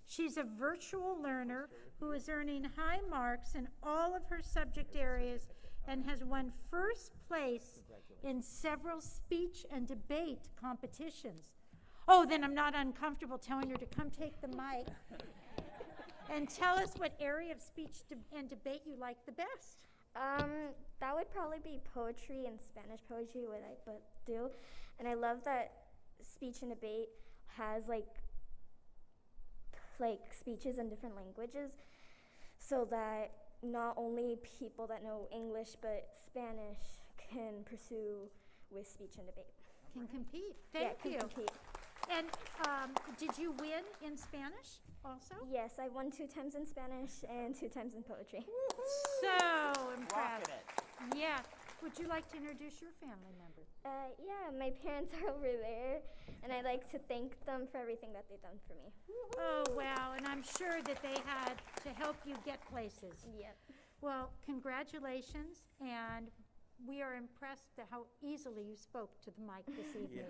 She's a virtual learner who is earning high marks in all of her subject areas and has won first place in several speech and debate competitions. Oh, then I'm not uncomfortable telling her to come take the mic and tell us what area of speech and debate you like the best. That would probably be poetry and Spanish poetry, what I do. And I love that speech and debate has like speeches in different languages, so that not only people that know English but Spanish can pursue with speech and debate. Can compete. Thank you. Compete. And did you win in Spanish also? Yes, I won 2 times in Spanish and 2 times in poetry. So impressed. Yeah. Would you like to introduce your family member? Yeah, my parents are over there, and I'd like to thank them for everything that they've done for me. Oh, wow. And I'm sure that they had to help you get places. Yep. Well, congratulations. And we are impressed at how easily you spoke to the mic this evening.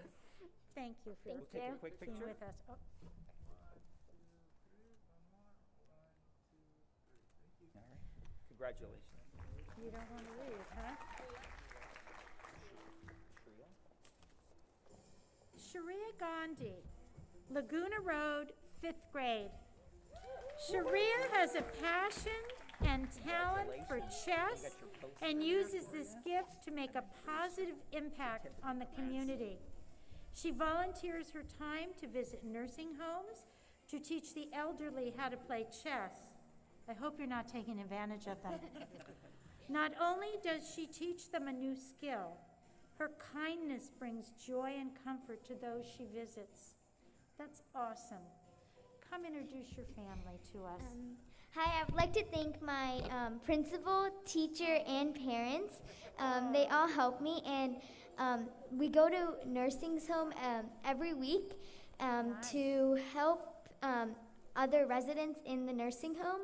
Thank you for We'll take a quick being picture. with us. Oh. All right. Congratulations. You don't want to leave, huh? Sharia Gandhi, Laguna Road, 5th grade. Sharia has a passion and talent for chess and uses this gift to make a positive impact on the community. She volunteers her time to visit nursing homes to teach the elderly how to play chess. I hope you're not taking advantage of them. Not only does she teach them a new skill, her kindness brings joy and comfort to those she visits. That's awesome. Come introduce your family to us. Hi, I would like to thank my principal, teacher, and parents. They all help me, and we go to nursing home every week to help other residents in the nursing home.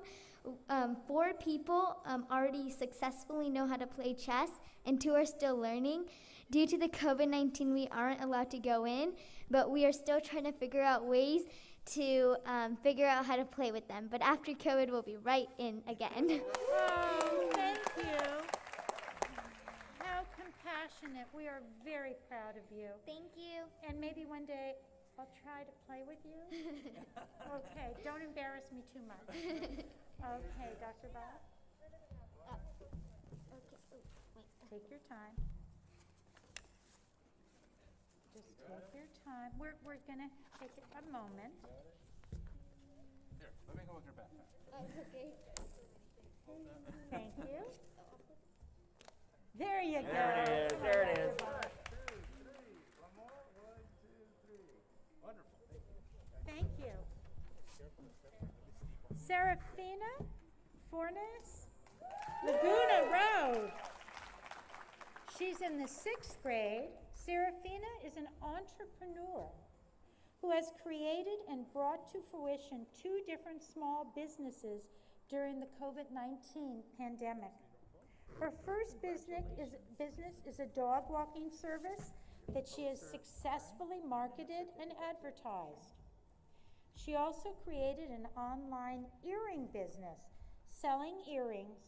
4 people already successfully know how to play chess, and 2 are still learning. Due to the COVID-19, we aren't allowed to go in, but we are still trying to figure out ways to figure out how to play with them. But after COVID, we'll be right in again. Oh, thank you. How compassionate. We are very proud of you. Thank you. And maybe one day I'll try to play with you. Okay, don't embarrass me too much. Okay, Dr. Bob? Okay. Take your time. Just take your time. We're going to take a moment. Here, let me go with your backpack. Okay. Thank you. There you go. There it is. There it is. One more. 1, 2, 3. Wonderful. Thank you. Serafina Fornes, Laguna Road. She's in the 6th grade. Serafina is an entrepreneur who has created and brought to fruition 2 different small businesses during the COVID-19 pandemic. Her first business is a dog walking service that she has successfully marketed and advertised. She also created an online earring business, selling earrings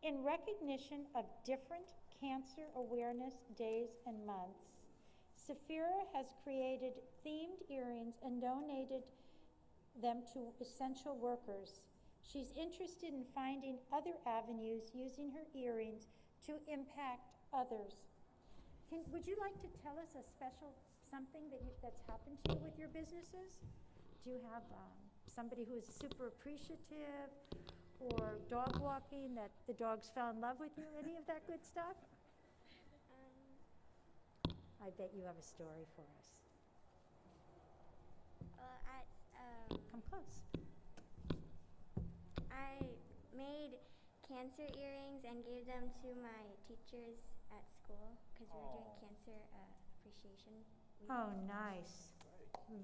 in recognition of different cancer awareness days and months. Safira has created themed earrings and donated them to essential workers. She's interested in finding other avenues using her earrings to impact others. Would you like to tell us a special something that's happened to you with your businesses? Do you have somebody who is super appreciative, or dog walking that the dogs fell in love with you? Any of that good stuff? I bet you have a story for us. Come close. I made cancer earrings and gave them to my teachers at school because we were doing cancer appreciation week. Oh, nice.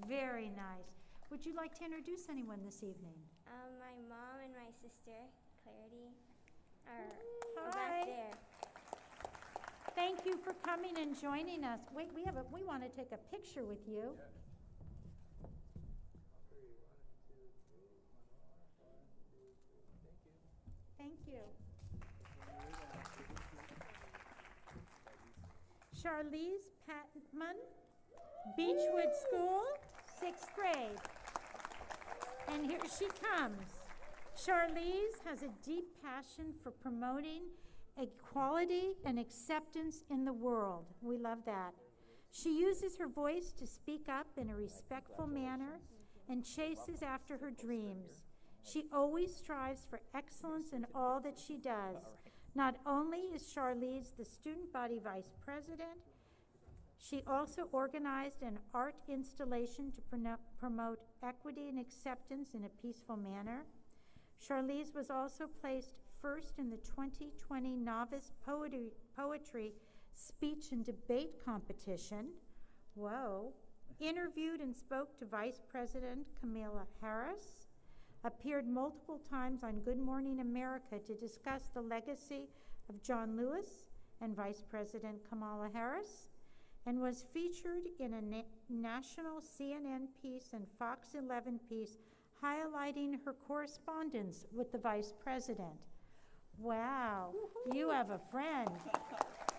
Very nice. Would you like to introduce anyone this evening? My mom and my sister, Clarity, are Hi. back there. Thank you for coming and joining us. Wait, we want to take a picture with you. Thank you. Charlize Patman, Beechwood School, 6th grade. And here she comes. Charlize has a deep passion for promoting equality and acceptance in the world. We love that. She uses her voice to speak up in a respectful manner and chases after her dreams. She always strives for excellence in all that she does. Not only is Charlize the student body vice president, she also organized an art installation to promote equity and acceptance in a peaceful manner. Charlize was also placed first in the 2020 Novice Poetry Speech and Debate Competition. Whoa. Interviewed and spoke to Vice President Kamala Harris. Appeared multiple times on Good Morning America to discuss the legacy of John Lewis and Vice President Kamala Harris, and was featured in a national CNN piece and Fox 11 piece highlighting her correspondence with the Vice President. Wow, you have a friend.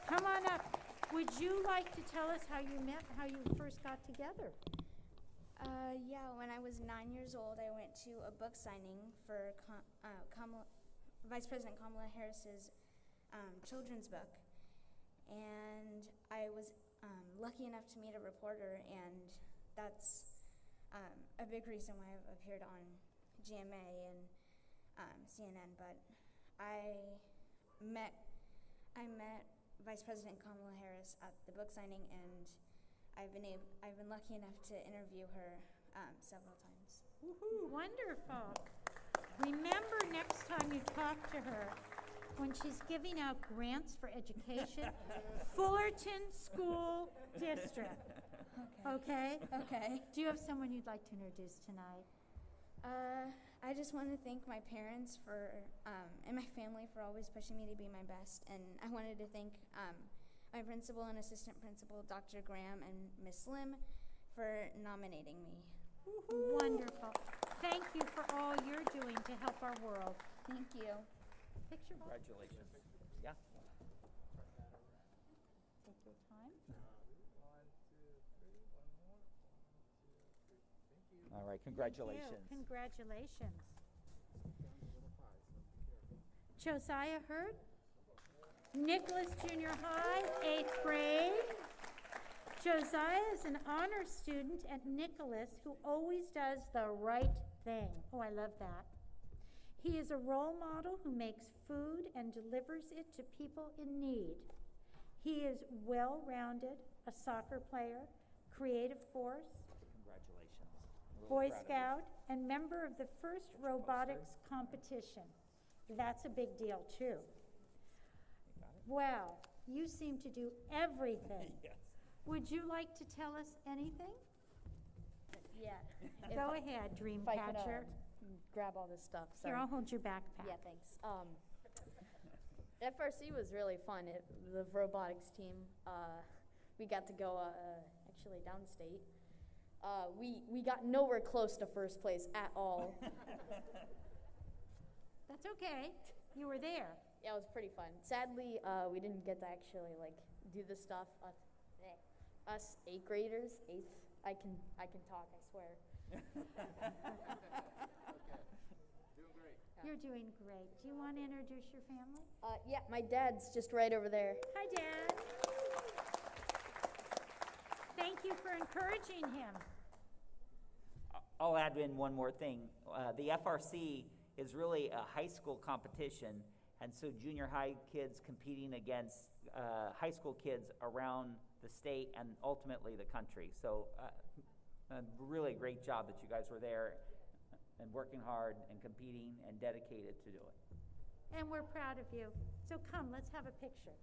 Come on up. Would you like to tell us how you met, how you first got together? Yeah, when I was 9 years old, I went to a book signing for Vice President Kamala Harris's children's book. And I was lucky enough to meet a reporter, and that's a big reason why I've appeared on GMA and CNN. But I met Vice President Kamala Harris at the book signing, and I've been lucky enough to interview her several times. Woohoo, wonderful. Remember next time you talk to her, when she's giving out grants for education, Fullerton School District. Okay. Okay. Do you have someone you'd like to introduce tonight? I just want to thank my parents and my family for always pushing me to be my best. And I wanted to thank my principal and assistant principal, Dr. Graham and Miss Lim, for nominating me. Wonderful. Thank you for all you're doing to help our world. Thank you. Picture ball. Congratulations. Yeah. Take your time. All right, congratulations. Thank you. Congratulations. Josiah Hurt, Nicholas Junior High, 8th grade. Josiah is an honor student at Nicholas who always does the right thing. Oh, I love that. He is a role model who makes food and delivers it to people in need. He is well-rounded, a soccer player, creative force, Congratulations. Boy Scout, and member of the first robotics competition. That's a big deal, too. Well, you seem to do everything. Yes. Would you like to tell us anything? Yeah. Go ahead, Dreamcatcher. Grab all this stuff. Here, Sorry. I'll hold your backpack. Yeah, thanks. FRC was really fun. The robotics team, we got to go actually downstate. We got nowhere close to first place at all. That's okay. You were there. Yeah, it was pretty fun. Sadly, we didn't get to actually do the stuff. Us 8th graders, I can talk, I swear. You're doing great. Do you want to introduce your family? Yeah, my dad's just right over there. Hi, Dad. Thank you for encouraging him. I'll add in one more thing. The FRC is really a high school competition, and so junior high kids competing against high school kids around the state and ultimately the country. So a really great job that you guys were there and working hard and competing and dedicated to do it. And we're proud of you. So come, let's have a picture.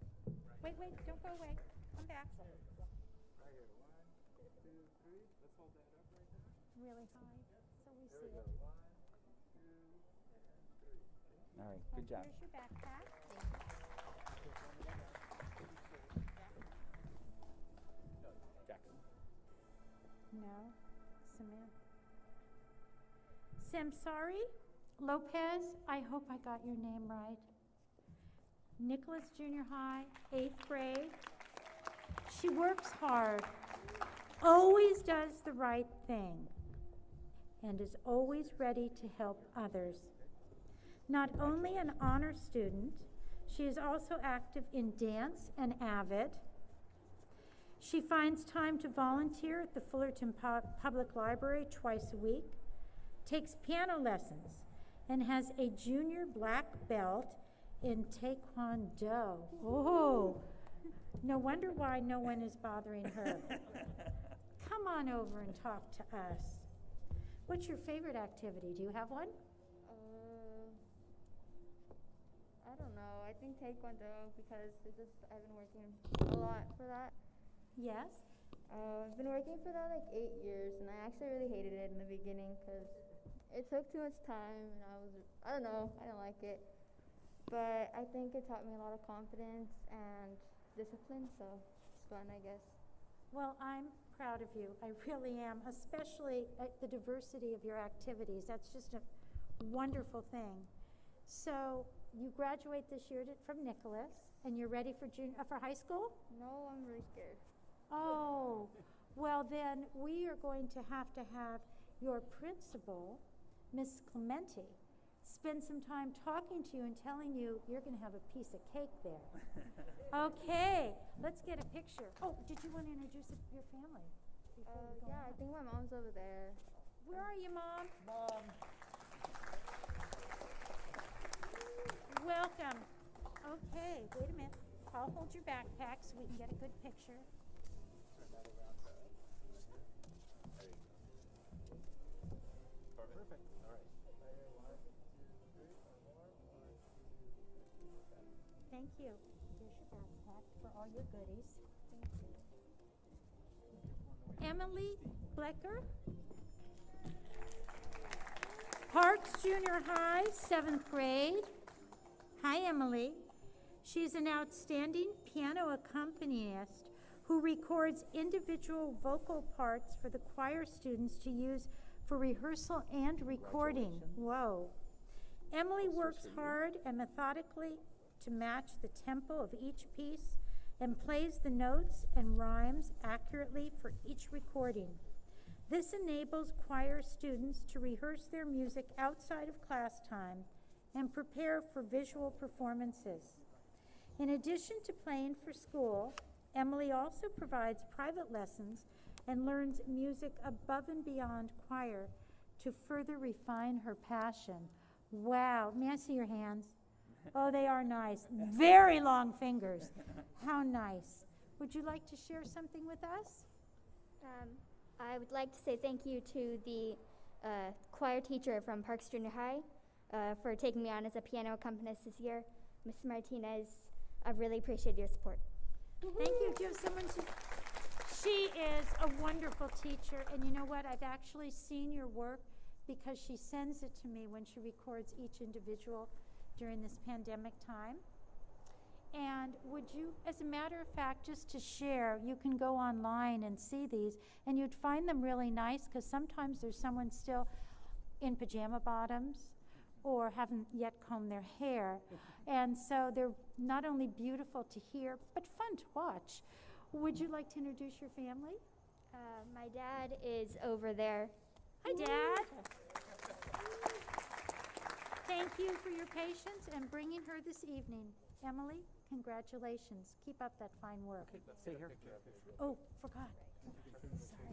Wait, don't go away. Come back. Right here. 1, 2, 3. Let's hold that up right there. Really high, so we There see we go. it. 1, 2, and 3. All right, good job. Here's your backpack. Jackson. No, Samantha. Samsari Lopez, I hope I got your name right. Nicholas Junior High, 8th grade. She works hard, always does the right thing, and is always ready to help others. Not only an honor student, she is also active in dance and AVID. She finds time to volunteer at the Fullerton Public Library twice a week, takes piano lessons, and has a junior black belt in Taekwondo. Oh, no wonder why no one is bothering her. Come on over and talk to us. What's your favorite activity? Do you have one? I don't know. I think Taekwondo because I've been working a lot for that. Yes? I've been working for that like 8 years, and I actually really hated it in the beginning because it took too much time, and I don't know, I didn't like it. But I think it taught me a lot of confidence and discipline, so it's fun, I guess. Well, I'm proud of you. I really am, especially at the diversity of your activities. That's just a wonderful thing. So you graduate this year from Nicholas, and you're ready for high school? No, I'm really scared. Oh, well then we are going to have your principal, Miss Clementi, spend some time talking to you and telling you you're going to have a piece of cake there. Okay, let's get a picture. Oh, did you want to introduce your family? Yeah, I think my mom's over there. Where are you, Mom? Mom. Welcome. Okay, wait a minute. I'll hold your backpack so we can get a good picture. Turn that around to us. There you go. Perfect. All right. Right here. 1, 2, 3. One more. 1, 2, 3. Thank you. Here's your backpack for all your goodies. Thank you. Emily Blecker, Parks Junior High, 7th grade. Hi, Emily. She's an outstanding piano accompanist who records individual vocal parts for the choir students to use for rehearsal and recording. Whoa. Emily works hard and methodically to match the tempo of each piece and plays the notes and rhymes accurately for each recording. This enables choir students to rehearse their music outside of class time and prepare for visual performances. In addition to playing for school, Emily also provides private lessons and learns music above and beyond choir to further refine her passion. Wow, may I see your hands? Oh, they are nice. Very long fingers. How nice. Would you like to share something with us? I would like to say thank you to the choir teacher from Parks Junior High for taking me on as a piano accompanist this year. Ms. Martinez, I really appreciate your support. Thank you. Do you have someone to... She is a wonderful teacher, and you know what? I've actually seen your work because she sends it to me when she records each individual during this pandemic time. And would you, as a matter of fact, just to share, you can go online and see these, and you'd find them really nice because sometimes there's someone still in pajama bottoms or haven't yet combed their hair. And so they're not only beautiful to hear, but fun to watch. Would you like to introduce your family? My dad is over there. Hi, Dad. Thank you for your patience and bringing her this evening. Emily, congratulations. Keep up that fine work. Stay here. Oh, forgot. Sorry.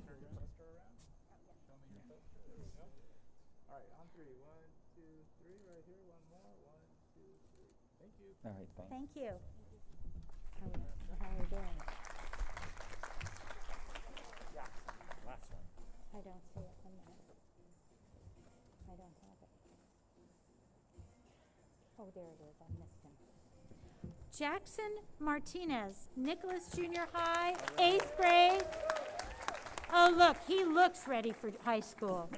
All right, on three. 1, 2, 3. Right here. One more. 1, 2, 3. Thank you. All right, thanks. Thank you. How are you doing? Yeah, last one. I don't see it. One minute. I don't have it. Oh, there it is. I missed him. Jackson Martinez, Nicholas Junior High, 8th grade. Oh, look, he looks ready for high school.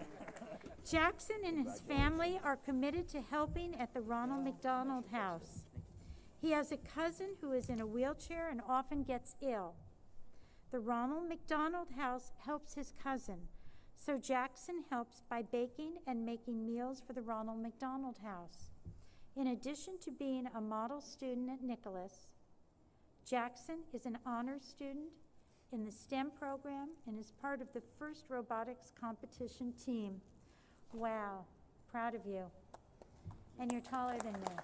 Jackson and his family are committed to helping at the Ronald McDonald House. He has a cousin who is in a wheelchair and often gets ill. The Ronald McDonald House helps his cousin, so Jackson helps by baking and making meals for the Ronald McDonald House. In addition to being a model student at Nicholas, Jackson is an honors student in the STEM program and is part of the first robotics competition team. Wow, proud of you. And you're taller than me.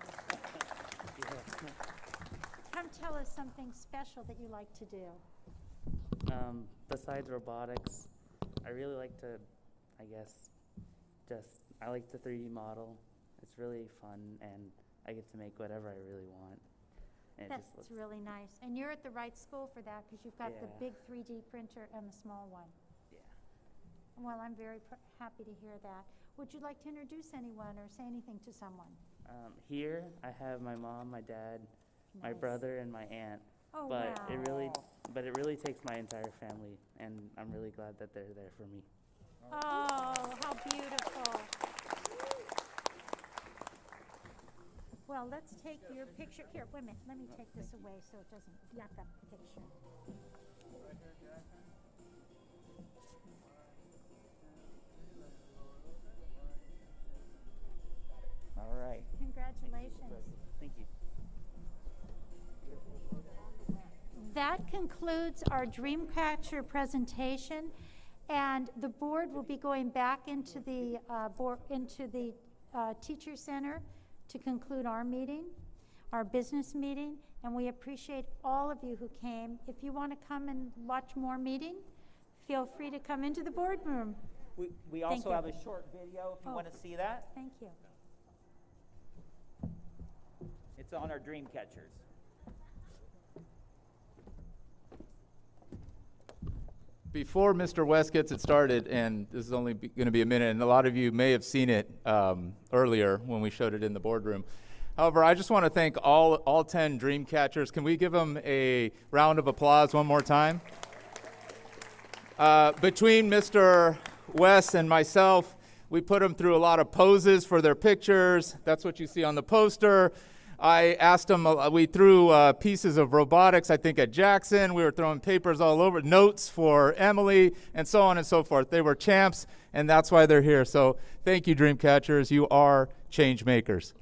Come tell us something special that you like to do. Besides robotics, I really like to, I guess, I like the 3D model. It's really fun, and I get to make whatever I really want. And That's really nice. And you're at the right school for that because you've got the Yeah. big 3D printer and the small one. Yeah. Well, I'm very happy to hear that. Would you like to introduce anyone or say anything to someone? Here, I have my mom, my dad, my Nice. brother, and my aunt. Oh, but wow. it really takes my entire family, and I'm really glad that they're there for me. Oh, how beautiful. Well, let's take your picture. Here, wait a minute. Let me take this away so it doesn't yuck up the picture. All right. Congratulations. Thank you. That concludes our Dreamcatcher presentation, and the board will be going back into the teacher center to conclude our meeting, our business meeting, and we appreciate all of you who came. If you want to come and watch more meeting, feel free to come into the boardroom. We Thank also you. have a short video if you want to see that. Thank you. It's on our dream catchers. Before Mr. West gets it started, and this is only going to be a minute, and a lot of you may have seen it earlier when we showed it in the boardroom. However, I just want to thank all 10 dream catchers. Can we give them a round of applause one more time? Between Mr. West and myself, we put them through a lot of poses for their pictures. That's what you see on the poster. I asked them, we threw pieces of robotics, I think, at Jackson. We were throwing papers all over, notes for Emily, and so on and so forth. They were champs, and that's why they're here. So thank you, Dreamcatchers. You are change makers.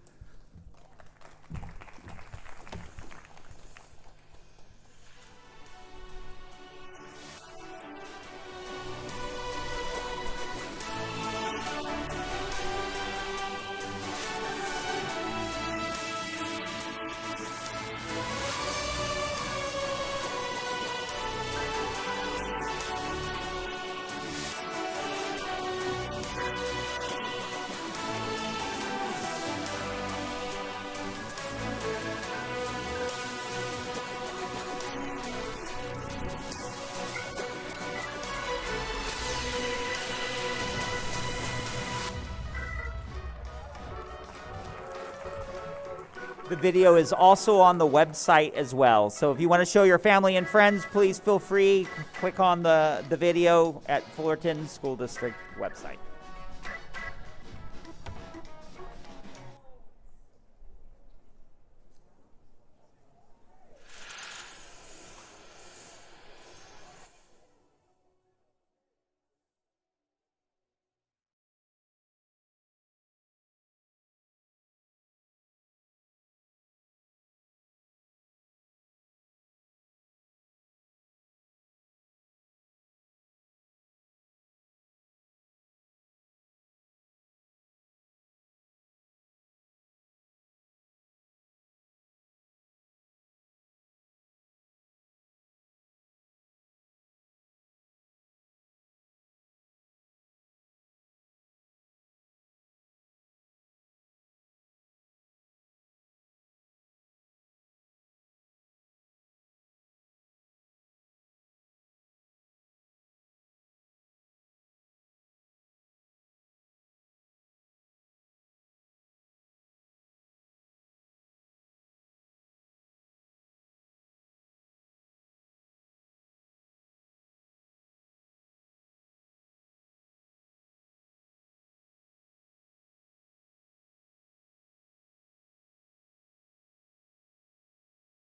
The video is also on the website as well. So if you want to show your family and friends, please feel free. Click on the video at Fullerton School District website.